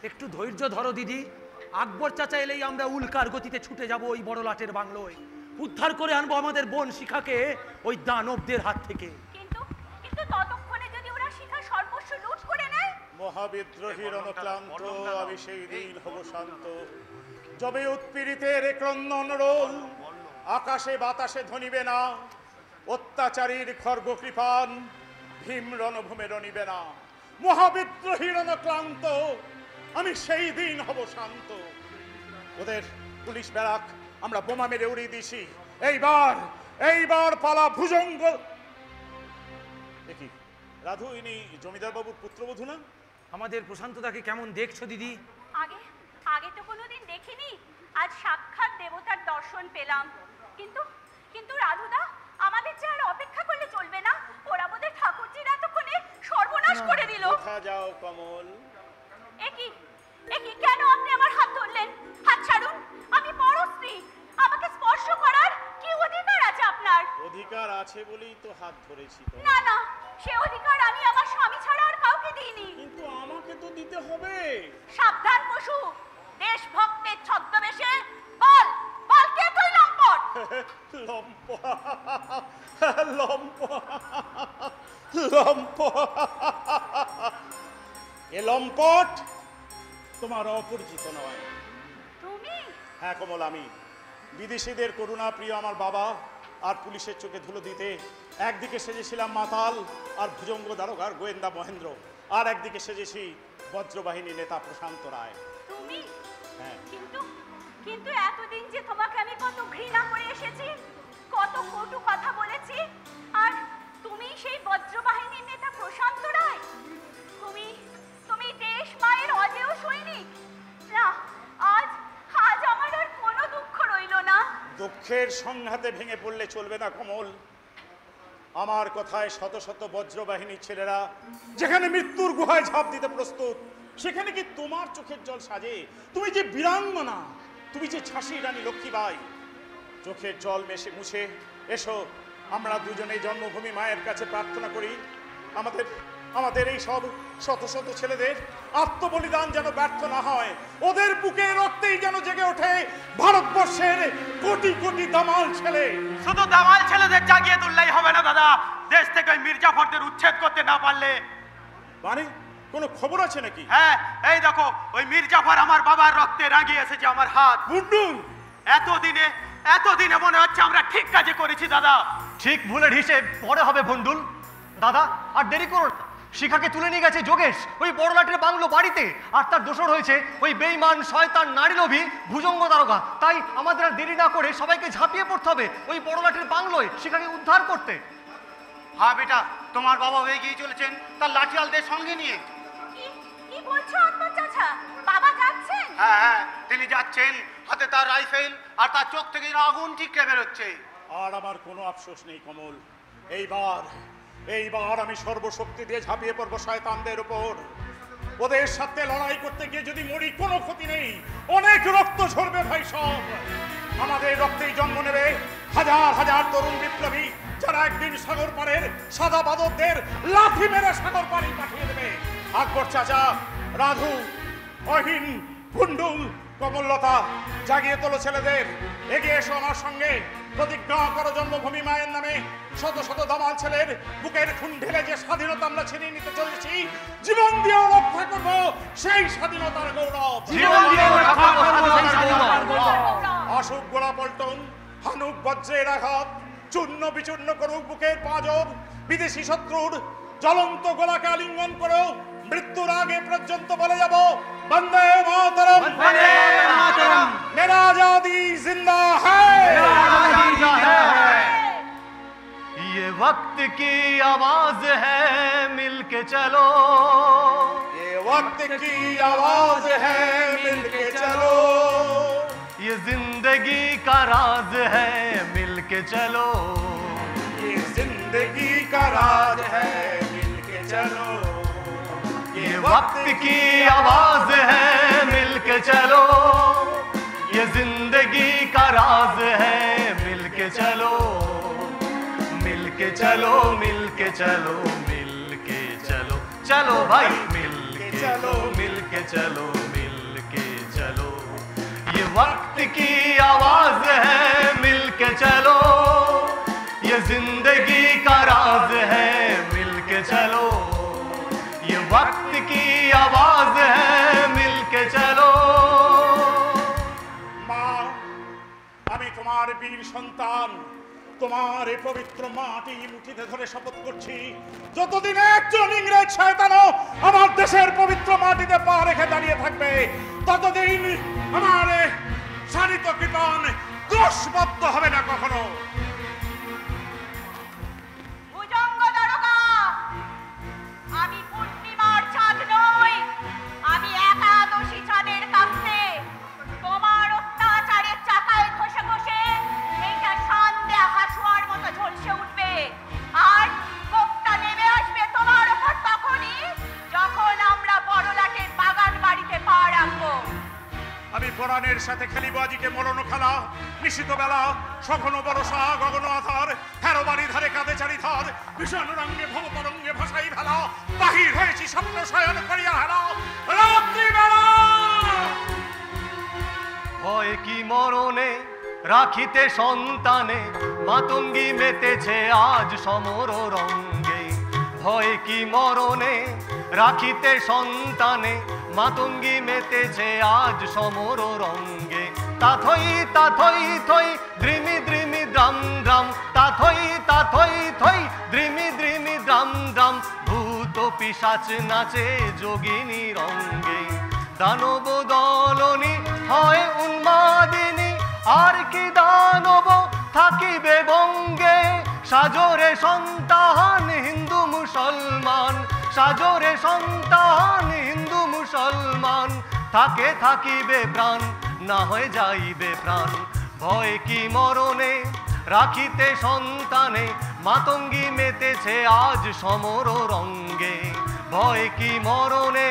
একটু ধৈর্য ধরো দিদি। আকবর চাচা এলেই আমরা উল্কার গতিতে ছুটে যাব ওই বড় লাটের বাংলোয়, উদ্ধার করে আনবো আমাদের বোন শিখাকে ওই দানবদের হাত থেকে। কিন্তু কিন্তু ততক্ষণে যদি ওরা শিখা সর্বস্ব লুট করে নেয়? মহাবিদ্রোহীর অনক্লান্ত আমি সেই দিন হব শান্ত, যবে উৎপীড়িতের ক্রন্দন রোল আকাশে বাতাসে ধ্বনিবে না, অত্যাচারীর খর্গ কৃপান ভীম রণভূমে রণিবে না। মহাবিদ্রোহীর অনক্লান্ত আমি সেই দিন হব শান্ত। ওদের পুলিশ ব্যারাক আমরা বোমা মেরে উড়িয়ে দিছি। এইবার পালা ভুজঙ্গ। দেখি রাধু, ইনি জমিদার বাবুর পুত্রবধূ না? আমাদের প্রশান্তদাকে কেমন দেখছো দিদি? আগে আগে তো কোনোদিন দেখিনি, আজ সাক্ষাৎ দেবতার দর্শন পেলাম। কিন্তু কিন্তু রাধুদা, আমাদের যে আর অপেক্ষা করলে চলবে না, ওরা বোধহয় ঠাকুরজির এতক্ষণে সর্বনাশ করে দিল। কোথা যাও কমল? একই কেন আপনি আমার হাত ধরলেন? হাত ছাড়ুন, আমি পরস্ত্রী, আমাকে স্পর্শ করার কি অধিকার আছে আপনার? অধিকার আছে বলেই তো হাত ধরেছি। না না, সে অধিকার আমি আমার স্বামী ছাড়া আর কাউকে দিইনি। কিন্তু আমাকে তো দিতে হবে। সাবধান পশু, দেশভক্তের ছদ্মবেশে বল বল, কে তুই লম্পট? এ লম্পট তোমার অপরিচিত নয়। তুমি? হ্যাঁ কমল, আমি। বিদেশিদের করুণা প্রিয় আমার বাবা আর পুলিশের চোখে ধুলো দিতে একদিকে সেজেছিলাম মাতাল আর ভুজঙ্গ দারোগার গোয়েন্দা মহেন্দ্র, আর একদিকে সেজেছি বজ্রবাহিনী নেতা প্রশান্ত রায়। তুমি? হ্যাঁ। কিন্তু এতদিন যে তোমাকে আমি কত ঘৃণা করে এসেছি, কত কটু কথা বলেছি, আর তুমি সেই বজ্রবাহিনীর নেতা প্রশান্ত রায়? তুমি দেশ মায়ের অজেয় সৈনিক। না, আজ আমার আর কোনো দুঃখ রইল না। দুঃখের সংঘাতে ভেঙে পড়লে চলবে না কমল। আমার কথায় শত শত বজ্রবাহিনীর ছেলেরা যেখানে মৃত্যুর গুহায় ঝাঁপ দিতে প্রস্তুত, সেখানে কি তোমার চোখের জল সাজে? তুমি যে বীরাঙ্গনা, তুমি যে ঝাঁসির রানী লক্ষ্মীবাই, চোখের জল মুছে এসো, আমরা দুজনেই জন্মভূমি মায়ের কাছে প্রার্থনা করি আমাদের এই সব শত শত ছেলেদের আত্মবলিদান যেন ব্যর্থ না হয়, ওদের বুকে রক্তেই যেন জেগে ওঠে ভারতবর্ষের কোটি কোটি দামাল ছেলে। শুধু দামাল ছেলেদের জাগিয়ে তুললেই হবে না দাদা, দেশ থেকে ওই মির্জাফরদের উচ্ছেদ করতে না পারলে। মানে কোনো খবর আছে নাকি? হ্যাঁ, এই দেখো, ওই মির্জাফর আমার বাবার রক্তে রাঙিয়ে এসেছে আমার হাত। বুন্ডুল, এতদিনে মনে হচ্ছে আমরা ঠিক কাজে করেছি দাদা। ঠিক ভুলের হিসেব পরে হবে ভন্ডুল। দাদা আর দেরি করো, শিখাকে তুলে নিয়ে গেছে যোগেশ ওই বড়লাটের বাংলো বাড়িতে, আর তার দোসর হয়েছে ওই বেঈমান শয়তান নারী লোভী ভুজঙ্গ দারোগা। তাই আমাদের আর দেরি না করে সবাইকে ঝাঁপিয়ে পড়তে হবে ওই বড়লাটের বাংলোয় শিখাকে উদ্ধার করতে। হ্যাঁ বেটা, তোমার বাবা হয়ে গিয়ে চলেছেন তার লাঠিয়ালদের সঙ্গে নিয়ে। কি বলছো আকবর চাচা? বাবা যাচ্ছেন? হ্যাঁ, তিনি যাচ্ছেন, হাতে তার রাইফেল, আর তার চোখ থেকে আগুন ঠিকরে বেরোচ্ছে। আর আমার কোনো আফসোস নেই কমল। এইবার আমি সর্বশক্তি দিয়ে ঝাঁপিয়ে পড়বো শয়তানদের উপর। ওদের সাথে লড়াই করতে গিয়ে যদি মরি কোনো ক্ষতি নেই, অনেক রক্ত ঝরবে ভাই সব। আমাদের রক্তেই জন্ম নেবে হাজার হাজার তরুণ বিপ্লবী, যারা একদিন সাগর পাড়ের সাদা বাদকদের লাথি মেরে সাগর পাড়ি পাঠিয়ে দেবে। আকবর চাচা, রাধু, অহিন, কুন্ডুল, কমললতা, জাগিয়ে তোলো ছেলেদের, এগিয়ে এসো আমার সঙ্গে। প্রতিজ্ঞা করো জন্মভূমি মায়ের নামে শত শত দামাল ছেলের বুকের খুন ঢেলে যে স্বাধীনতা আমরা ছিনিয়ে নিতে চলেছি, জীবন দিয়ে রক্ষা করবো সেই স্বাধীনতার গৌরব। আসুক গোলা পল্টন, হানুক বজ্রের আঘাত, চূর্ণ বিচূর্ণ করুক বুকের পাঁজর, বিদেশি শত্রুর জ্বলন্ত গোলাকে আলিঙ্গন করো, মৃত্যুর আগে পর্যন্ত বলে যাব বন্দে মাতরম, মেরা আজাদি জিন্দা হ্যায়। ये वक्त की आवाज है मिलके चलो, ये वक्त की आवाज है मिलके चलो, ये जिंदगी का राज है मिलके चलो, ये जिंदगी का राज है मिलके चलो, ये वक्त की आवाज है मिलके चलो, ये जिंदगी का राज है मिलके चलो, मिलके चलो, मिलके चलो, मिलके चलो, चलो भाई मिलके चलो, मिलके चलो। वक्त की आवाज है मिलके चलो, ये जिंदगी का राज है मिलके चलो, ये वक्त की आवाज है मिलके चलो। माँ, আমি তোমার বীর সন্তান, তোমার এই পবিত্র মাটি মুঠিতে ধরে শপথ করছি, যতদিন একজন ইংরেজ শয়তানও আমার দেশের পবিত্র মাটিতে পা রেখে দাঁড়িয়ে থাকবে, ততদিন আমার শানিত কৃপণ দোষবদ্ধ হবে না কখনো। ভুজঙ্গ দারোগা, আমি পূর্ণিমার চাঁদ নই, আমি একাদশী চাঁদের কাছে তোমার অত্যাচারের চাকায় ঘষে ঘষে এইটা সন্ধ্যা হাসুয়ার মতো ঝলসে উঠবে, আর কোপটা নেমে আসবে তোমার ওপর তখনই যখন আমরা বড়লাটের বাগান বাড়িতে পা রাখবো। আমি পরাণের সাথে খেলিব আজিকে মরণ খেলা, নিশিত বেলা সঘন বরষা গগন আধার, 13 বাড়ি ধারে কাঁধে চারিধার, ভীষণ রঙ্গে ভব তরঙ্গে ভাসাই ভেলা, বাহির হয়েছি স্বপ্ন শয়ন করিয়া হেলা রাত্রিবেলা। হয় কি মরণে রাখিতে সন্তানে, মাতঙ্গী মেতেছে আজ সমর রঙ্গে, হয় কি মরণে রাখিতে সন্তানে, মাতঙ্গী মেতেছে আজ সমর রঙ্গে। তাথই তাথই থই দ্রিমি দ্রিমি দ্রাম দ্রাম, তাথই তাথই থই দ্রিমি দ্রিমি দ্রাম দ্রাম, ভূত পিশাচ নাচে যোগিনী রঙ্গে। দানব দলনি হয় উন্মাদিনী, আর কি দানব থাকিবে বঙ্গে, সাজরে সন্তান হিন্দু মুসলমান, সাজরে সন্তান হিন্দু মুসলমান, থাকে থাকিবে প্রাণ না হয়ে যাইবে প্রাণ। ভয় কি মরণে রাখিতে সন্তানে, মাতঙ্গী মেতেছে আজ সমর রঙ্গে, ভয় কি মরণে।